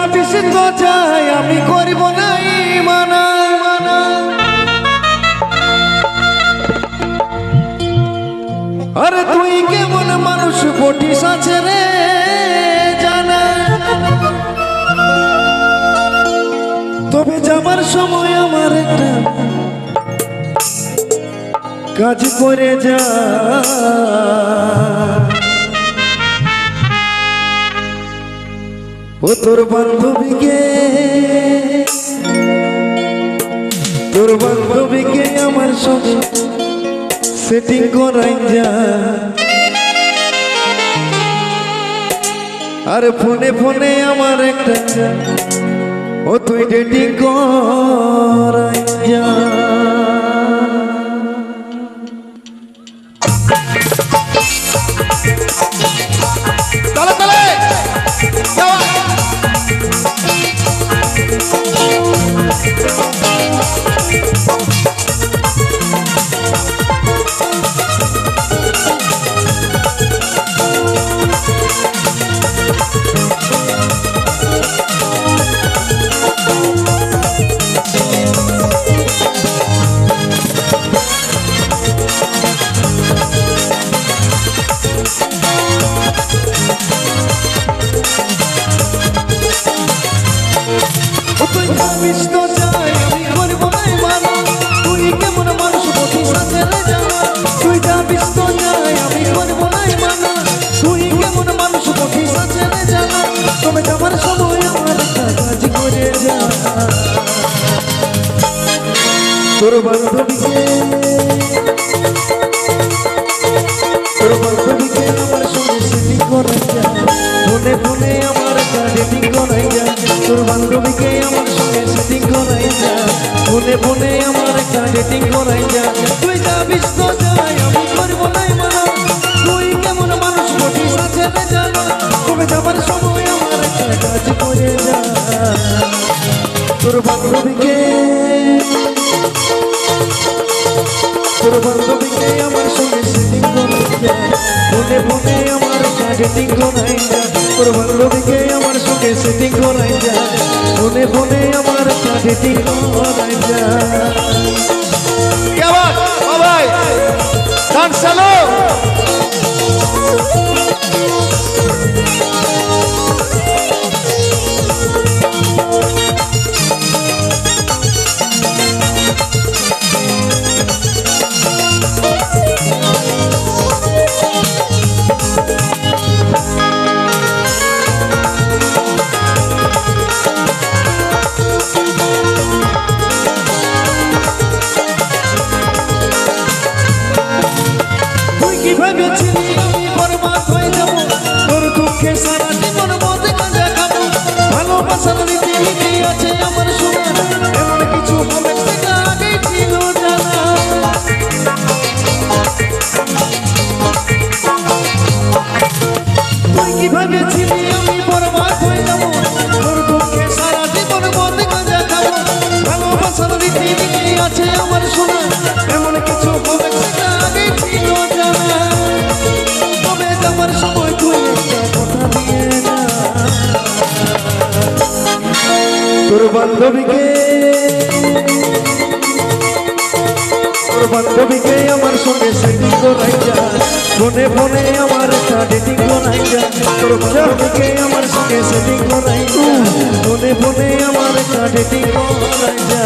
যাবিস তো যাই আমি করব নাই মানা মানা আরে তুই কেমন মানুষ বটিস আছে রে জানা তবে যাবার সময় আমার একটা কাজ করে যা ও তোর বান্ধবীকে আমার সঙ্গে সেটিং করাই যা আর ফোনে ফোনে আমার একটা ও তুই ডেটিং করাই যা তালে তালে যাওয়া তোর বান্ধবীকে আমার সঙ্গে সেটিং করাই যা ফোনে ফোনে আমার ডেটিং করাই যা তোর বান্ধবীকে আমার সঙ্গে সেটিং করাই যা ফোনে ফোনে আমার ডেটিং করাই যা তুই যাবিস তো যাই আমি করব নাই মানা তুই কেমন মানুষ বটিস আছে রে জানা তবে যাবার সময় আমার কাজ করে যা তোর বান্ধবীকে আমার সঙ্গে সেটিং করাই যা ফোনে ফোনে আমার ডেটিং করাই যা তোর বান্ধবীকে আমার সঙ্গে সেটিং করাই যা ফোনে ফোনে আমার ডেটিং করাই যা क्या बात ओ भाई डांस चलो তোর বান্ধবীকে আমার সঙ্গে সেটিং করাই যা ফোনে ফোনে আমার ডেটিং করাই যা তোর বান্ধবীকে আমার সঙ্গে সেটিং করাই যা ফোনে ফোনে আমার ডেটিং করাই যা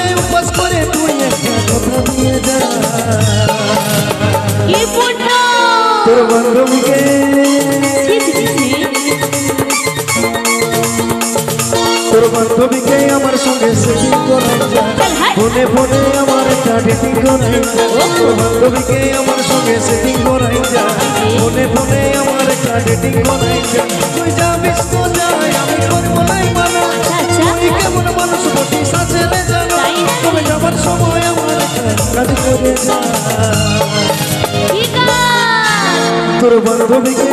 বসে উপাস করে তুই একটা কথা দিয়ে যা কি বলতো তোর বান্ধবীকে তোর বান্ধবীকে আমার সঙ্গে সেটিং করাই যা ফোনে ফোনে আমার একটা ডেটিং করাই যা তোর বান্ধবীকে আমার সঙ্গে সেটিং করাই যা ফোনে ফোনে আমার একটা ডেটিং করাই যা তুই যাবিস তো যাই আমি করবো নাই মানা তুই কেমন মানুষ বটি সাজে রে জানা তবে যাবার সময় আমার একটা কাজ করে যা তোর বান্ধবীকে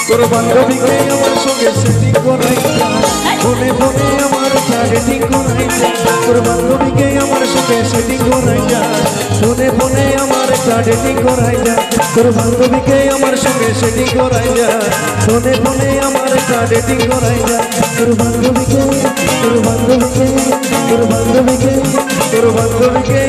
তোর বান্ধবীকে আমার সঙ্গে সেটিং করাই যা ফোনে ফোনে আমার ডেটিং করাই যা তোর বান্ধবীকে আমার সঙ্গে সেটিং করাই যা ফোনে ফোনে আমার ডেটিং করাই যা তোর বান্ধবীকে আমার সঙ্গে সেটিং করাই যা ফোনে ফোনে আমার ডেটিং করাই যা তোর বান্ধবীকে তোর বান্ধবীকে তোর বান্ধবীকে তোর বান্ধবীকে